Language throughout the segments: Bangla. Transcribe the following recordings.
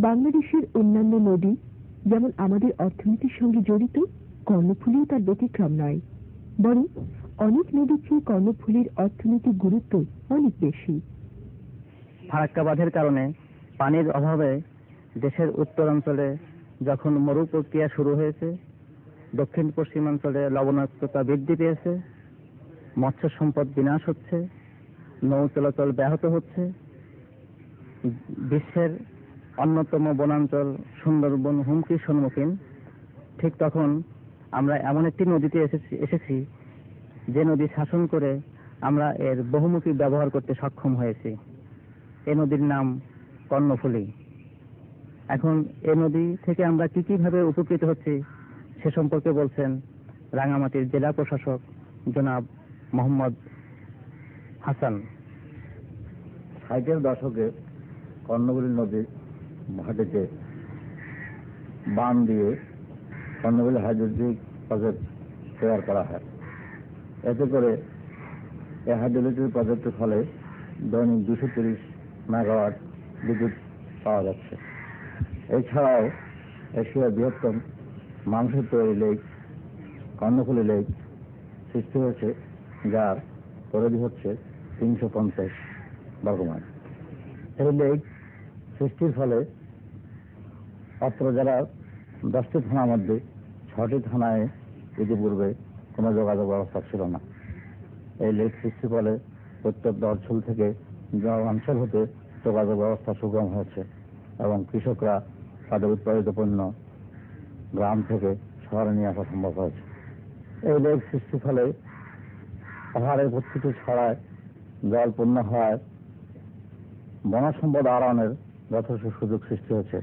বাংলাদেশের অন্যান্য নদী যেমন আমাদের অর্থনীতির সঙ্গে জড়িত, কর্ণফুলীও তার ব্যতিক্রম নয়। বরং অনেক নদীর চেয়ে কর্ণফুলীর অর্থনৈতিক গুরুত্ব অনেক বেশি। ফারাক্কা বাঁধের কারণে পানির অভাবে দেশের উত্তরাঞ্চলে যখন মরু প্রক্রিয়া শুরু হয়েছে, দক্ষিণ পশ্চিমাঞ্চলে লবণাক্ততা বৃদ্ধি পেয়েছে, মৎস্য সম্পদ বিনাশ হচ্ছে, নৌ চলাচল ব্যাহত হচ্ছে, বিশ্বের অন্যতম বনাঞ্চল সুন্দরবন হুমকির সম্মুখীন, ঠিক তখন আমরা এমন একটি নদীতে এসেছি যে নদী শাসন করে আমরা এর বহুমুখী ব্যবহার করতে সক্ষম হয়েছি। এ নদীর নাম কর্ণফুলী। এখন এ নদী থেকে আমরা কিভাবে উপকৃত হচ্ছি সে সম্পর্কে বলছেন রাঙামাটির জেলা প্রশাসক জনাব মোহাম্মদ হাসান। 60-এর দশকে কর্ণফুলী নদীর ঘাটিতে বাঁধ দিয়ে কর্ণফুলী হাইড্রোইলেকট্রিক প্রজেক্ট তৈরি করা হয়। এতে করে এই হাইড্রোইলেকট্রিক প্রজেক্টের ফলে দৈনিক 230 মেগাওয়াট বিদ্যুৎ পাওয়া যাচ্ছে। এছাড়াও এশিয়ার বৃহত্তম মাংসের তৈরি লেক কর্ণফুলী লেক সৃষ্টি হয়েছে, যার পরিধি হচ্ছে 350 বর্গমাইল। এই লেক সৃষ্টির ফলে অত্র জেলার 10টি থানার মধ্যে 6টি থানায় ইতিপূর্বে কোনো যোগাযোগ ব্যবস্থা ছিল না। এই লেক সৃষ্টির ফলে প্রত্যন্ত অঞ্চল থেকে অঞ্চল হতে যোগাযোগ ব্যবস্থা সুগম হয়েছে এবং কৃষকরা তাদের উৎপাদিত পণ্য গ্রাম থেকে শহরে নিয়ে আসা সম্ভব হয়েছে। এই লেক সৃষ্টির ফলে পাহাড়ের প্রতিটি ছড়ায় জল পূর্ণ হওয়ায় বন সম্পদ আহরণের যথেষ্ট সুযোগ সৃষ্টি হয়েছে।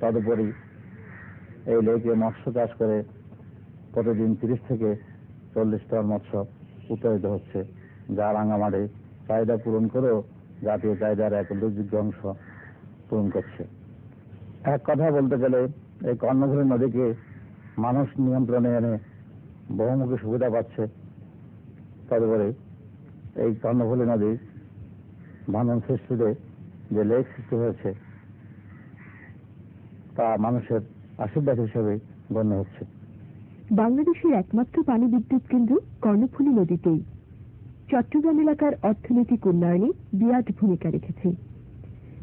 তদুপরি এই লেকে মৎস্য চাষ করে প্রতিদিন 30 থেকে 40 টন মৎস্য উৎপাদিত হচ্ছে, যা রাঙামাটি চাহিদা পূরণ করেও জাতীয় চাহিদার এক উল্লেখযোগ্য অংশ পূরণ করছে। এক কথা বলতে গেলে এই কর্ণফুলী নদীকে মানুষ নিয়ন্ত্রণে এনে বহুমুখী সুবিধা পাচ্ছে। তদুপরি এই কর্ণফুলী নদীর ভাঙন সৃষ্টিতে যে লেক সৃষ্টি হয়েছে তা মানুষের আশীর্বাদ হিসেবে গণ্য হচ্ছে। বাংলাদেশের একমাত্র পানি বিদ্যুৎ কেন্দ্র কর্ণফুলী নদীতেই চট্টগ্রাম এলাকার অর্থনৈতিক উন্নয়নে বিরাট ভূমিকা রেখেছে।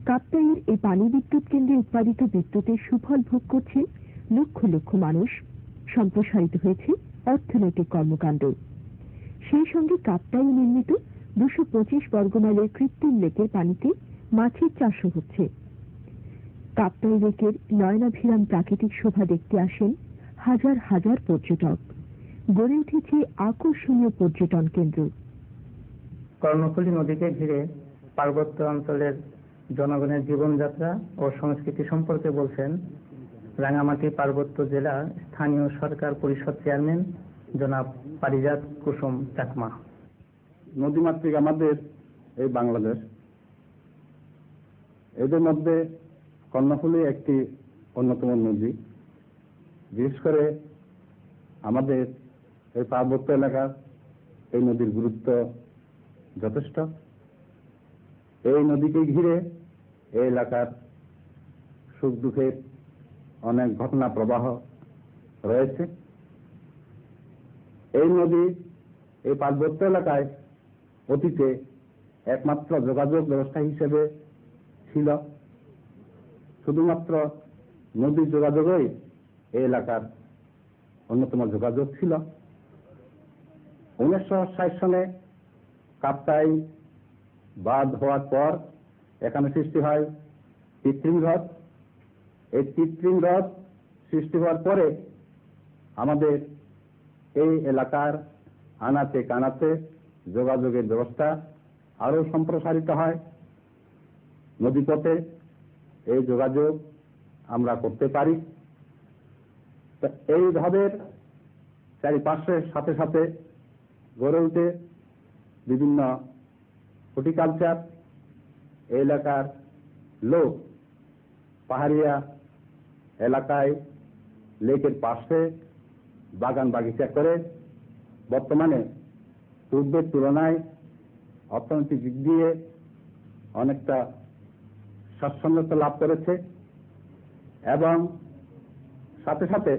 কাপ্তাইয়ের এই পানি বিদ্যুৎ কেন্দ্রে উৎপাদিত বিদ্যুতের সুফল ভোগ করছে লক্ষ লক্ষ মানুষ। সম্প্রসারিত হয়েছে অর্থনৈতিক কর্মকাণ্ড। সেই সঙ্গে কাপ্তাই নির্মিত 225 বর্গমাইলের কৃত্রিম লেকের পানিতে মাছের চাষও হচ্ছে। কাপ্তাই লেকের নয়নাভিরাম প্রাকৃতিক শোভা দেখতে আসেন হাজার হাজার পর্যটক। গড়ে উঠেছে আকর্ষণীয় পর্যটন কেন্দ্র। কর্ণফুলী নদীকে ঘিরে পার্বত্য অঞ্চলের জনগণের জীবনযাত্রা ও সংস্কৃতি সম্পর্কে বলছেন রাঙামাটি পার্বত্য জেলা স্থানীয় সরকার পরিষদ চেয়ারম্যান জনাব পারিজাত কুসুম চাকমা। নদীমাতৃক আমাদের এই বাংলাদেশ, এদের মধ্যে কর্ণফুলী একটি অন্যতম নদী। বিশেষ করে আমাদের এই পার্বত্য এলাকার এই নদীর গুরুত্ব যথেষ্ট। এই নদীকে ঘিরে এই এলাকার সুখ দুঃখের অনেক ঘটনা প্রবাহ রয়েছে। এই নদী এই পার্বত্য এলাকায় অতীতে একমাত্র যোগাযোগ ব্যবস্থা হিসেবে ছিল। শুধুমাত্র নদীর যোগাযোগই এই এলাকার অন্যতম যোগাযোগ ছিল। 1960 সনে কাপ্তাই বাঁধ হওয়ার পর এখানে সৃষ্টি হয় কৃত্রিম হ্রদ। এই কৃত্রিম হ্রদ সৃষ্টি হওয়ার পরে আমাদের এই এলাকার আনাচে কানাচে যোগাযোগের ব্যবস্থা আরো সম্প্রসারিত হয়। নদীপথে এই যোগাযোগ আমরা করতে পারি। এই হ্রদের চারিপাশের সাথে সাথে গড়ে উঠে বিভিন্ন হর্টিকালচার। এই এলাকার লোক পাহাড়িয়া এলাকায় লেকের পাশে বাগান বাগিচা করে বর্তমানে পূর্বের তুলনায় অর্থনৈতিক দিক দিয়ে অনেকটা স্বাচ্ছন্দ্যতা লাভ করেছে। এবং সাথে সাথে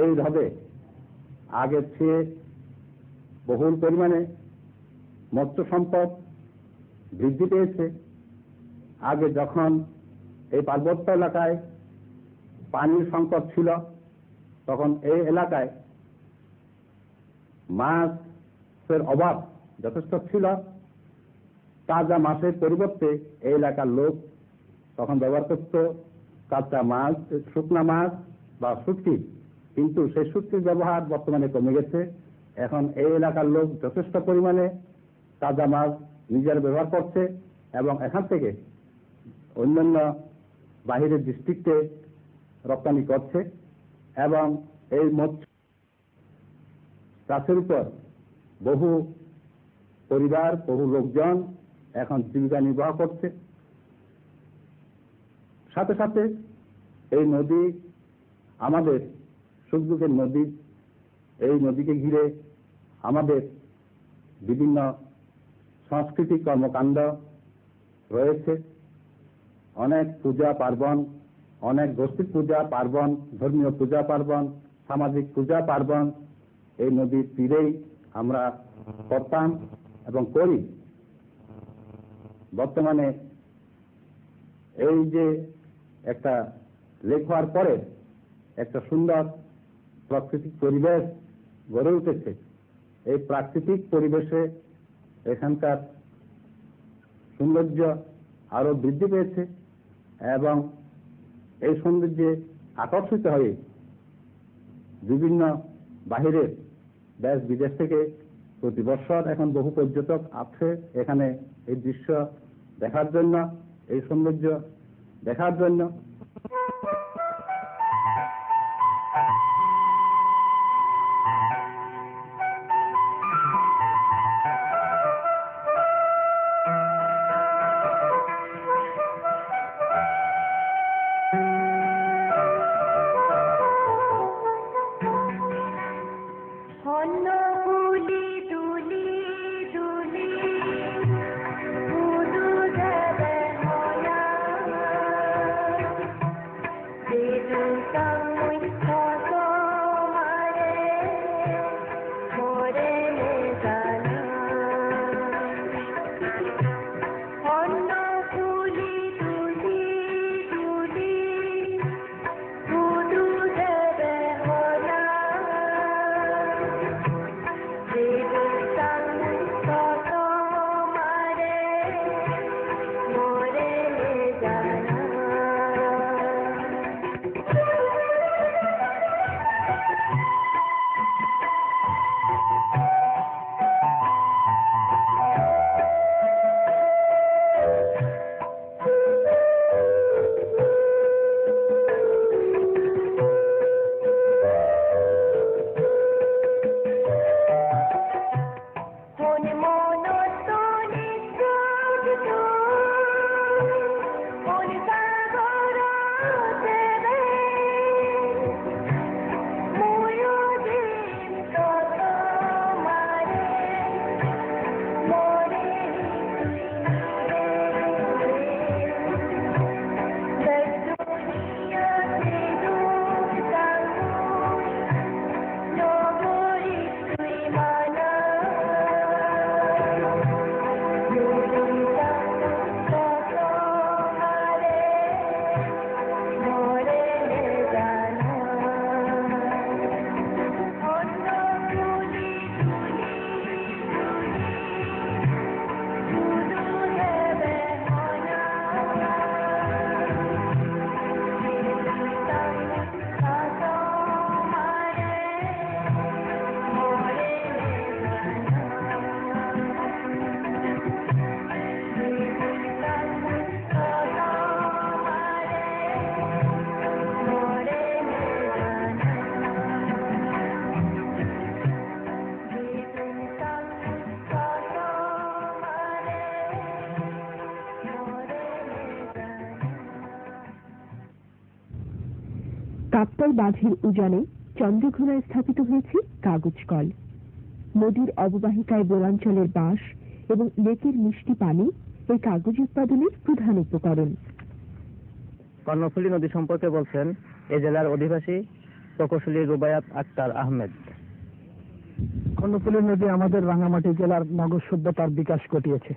এই হ্রদে আগের চেয়ে বহুল পরিমাণে মৎস্য সম্পদ বৃদ্ধি পেয়েছে। আগে যখন এই পার্বত্য এলাকায় পানির সংকট ছিল, তখন এই এলাকায় মাছের অভাব যথেষ্ট ছিল। তাজা মাছের পরিবর্তে এই এলাকার লোক তখন ব্যবহার করত কাঁচা মাছ, শুকনা মাছ বা শুটকি, কিন্তু সেই শুটকির ব্যবহার বর্তমানে কমে গেছে। এখন এই এলাকার লোক যথেষ্ট পরিমাণে তাজা মাছ নিজের ব্যবহার করছে এবং এখান থেকে অন্যান্য বাহিরের ডিস্ট্রিক্টে রপ্তানি করছে এবং এই মৎস্য চাষের উপর বহু পরিবার, বহু লোকজন এখন জীবিকা নির্বাহ করছে। সাথে সাথে এই নদী আমাদের সুখ দুঃখের নদী। এই নদীকে ঘিরে আমাদের বিভিন্ন সাংস্কৃতিক কর্মকাণ্ড রয়েছে। অনেক পূজা পার্বণ, অনেক গোষ্ঠী পূজা পার্বণ, ধর্মীয় পূজা পার্বণ, সামাজিক পূজা পার্বণ এই নদীর তীরেই আমরা করতাম এবং করি। বর্তমানে এই যে একটা লেক হওয়ার পরে একটা সুন্দর প্রাকৃতিক পরিবেশ গড়ে উঠেছে। এই প্রাকৃতিক পরিবেশে এখানকার সৌন্দর্য আরো বৃদ্ধি পেয়েছে এবং এই সৌন্দর্যে আকর্ষিত হয়ে বিভিন্ন বাহিরের দেশ বিদেশ থেকে প্রতি বছর এখন বহু পর্যটক আসছে এখানে এই দৃশ্য দেখার জন্য, এই সৌন্দর্য দেখার জন্য। কাপ্তাই বাঁধের উজানে চন্দ্রঘোনায় স্থাপিত হয়েছে কাগজ কল। নদীর অববাহিকায় বনাঞ্চলের বাঁশ এবং লেকের মিষ্টি পানি এই কাগজ উৎপাদনের প্রধান উপকরণ। কর্ণফুলী নদী সম্পর্কে বলছেন এই জেলার অধিবাসী প্রকৌশলী রুবায়াত আক্তার আহমেদ। কর্ণফুলী নদী আমাদের রাঙ্গামাটি জেলার নগর সভ্যতার বিকাশ ঘটিয়েছে।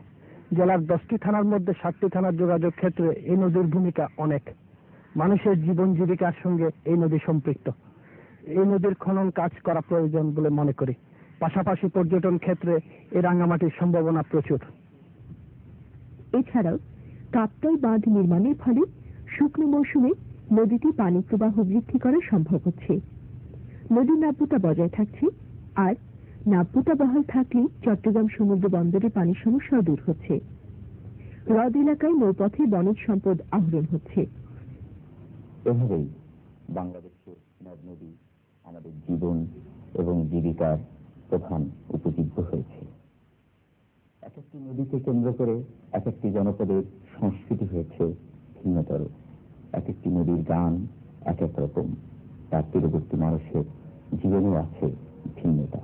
জেলার 10টি থানার মধ্যে 7টি থানার যোগাযোগ ক্ষেত্রে এই নদীর ভূমিকা অনেক। মানুষের জীবন জীবিকার সঙ্গে এই নদী সম্পৃক্ত। এই নদীর খনন কাজ করা প্রয়োজন বলে মনে করি। পাশাপাশি পর্যটন ক্ষেত্রে এই রাঙ্গামাটির সম্ভাবনা প্রচুর। এছাড়াও কাপ্তাই বাঁধ নির্মাণের ফলে শুকনো মৌসুমে নদীতে পানি প্রবাহ বৃদ্ধি করা সম্ভব হচ্ছে। নদীর নাব্যতা বজায় থাকছে, আর নাব্যতা বহাল থাকলে চট্টগ্রাম সমুদ্র বন্দরে পানির সমস্যাও দূর হচ্ছে। হ্রদ এলাকায় নৌপথে বনজ সম্পদ আহরণ হচ্ছে। এভাবেই বাংলাদেশের নদ নদী আমাদের জীবন এবং জীবিকার প্রধান উপজীব্য হয়েছে। এক একটি নদীকে কেন্দ্র করে এক একটি জনপদের সংস্কৃতি হয়েছে ভিন্নতর। এক একটি নদীর গান এক এক রকম, তার তীরবর্তী মানুষের জীবনেও আছে ভিন্নতা।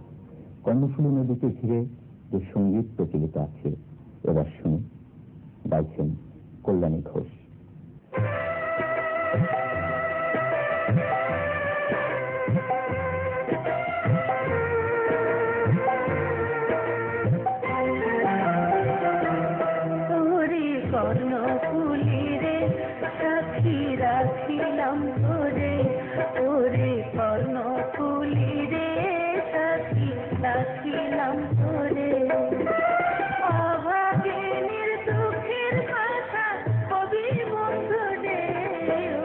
কর্ণফুলী নদীকে ঘিরে যে সঙ্গীত প্রচলিত আছে, এবার শুনি, গাইছেন কল্যাণী ঘোষ। কর্ণফুলী রে সাথী রাখিলাম তোরে, ওরে কর্ণফুলী রে সাথী রাখিলাম তোরে। অভাগিনীর দুঃখের কথা কবি বন্ধু রে,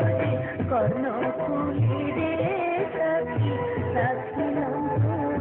ওরে কর্ণফুলী রে সাথী রাখিলাম তোরে।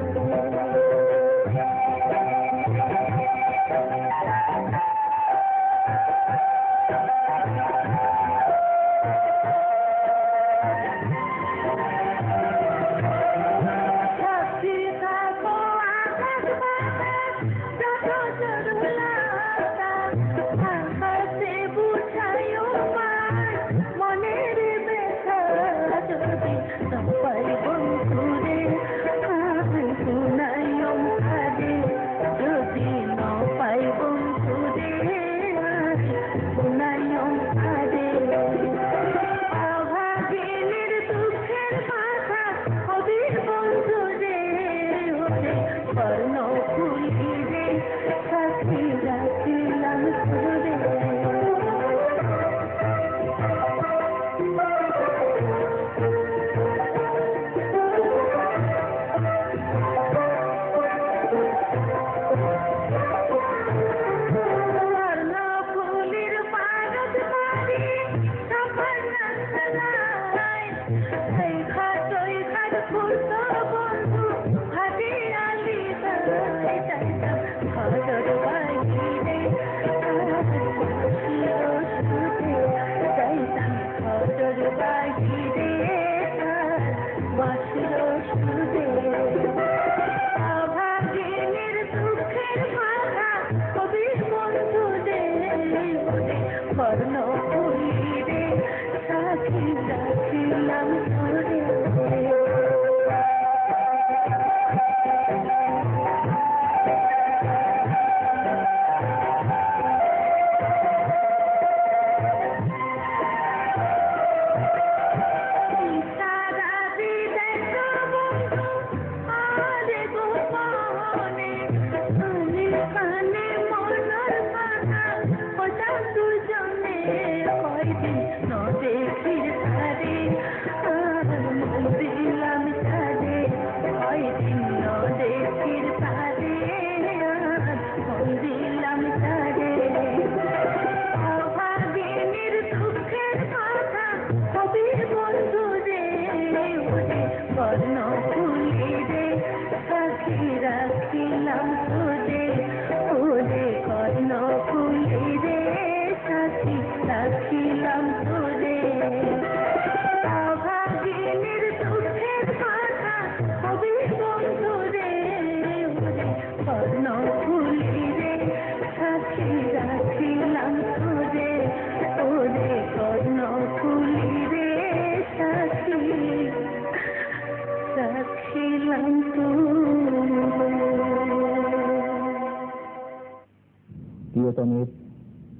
প্রিয়তমের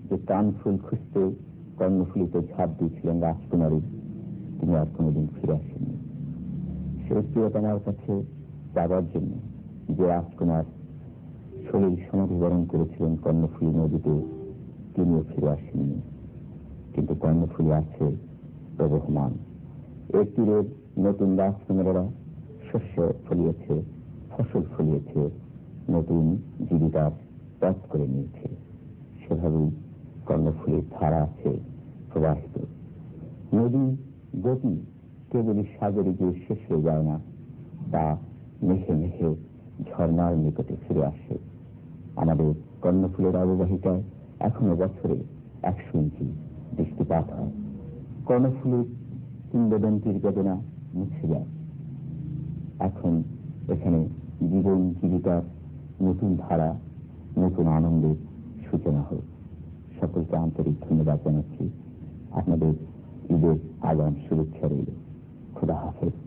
যে প্রাণ ফুল খুঁজতে কর্ণফুলীতে ঝাঁপ দিয়েছিলেন রাজকুমারী, তিনি আর কোনোদিন ফিরে আসেননি। সেই প্রিয়তমার কাছে যাবার জন্য যে রাজকুমার সলিল সমাধি বরণ করেছিলেন কর্ণফুলী নদীতে, তিনিও ফিরে আসেননি। কিন্তু কর্ণফুলী আছে প্রবহমান। এর তীরের নতুন রাজকুমারেরা শস্য ফলিয়েছে, ফসল ফলিয়েছে, নতুন জীবিকার পথ করে নিয়েছে। সেভাবেই কর্ণফুলীর ধারা আছে প্রবাহিত। নদী গতি কেবলই সাগরে গিয়ে শেষ হয়ে যায় না, তা মেঘে মেঘে ঝর্ণার নিকটে ফিরে আসে। আমাদের কর্ণফুলের অববাহিকায় এখনো বছরে 100 ইঞ্চি বৃষ্টিপাত হয়। কর্ণফুলের কিংবদন্তির বেদনা মুছে যায়। এখন এখানে জীবন জীবিকার নতুন ধারা, নতুন আনন্দের সূচনা হোক। সকলকে আন্তরিক ধন্যবাদ জানাচ্ছি। আপনাদের ঈদের আগাম শুভেচ্ছা রইল। খোদা হাফেজ।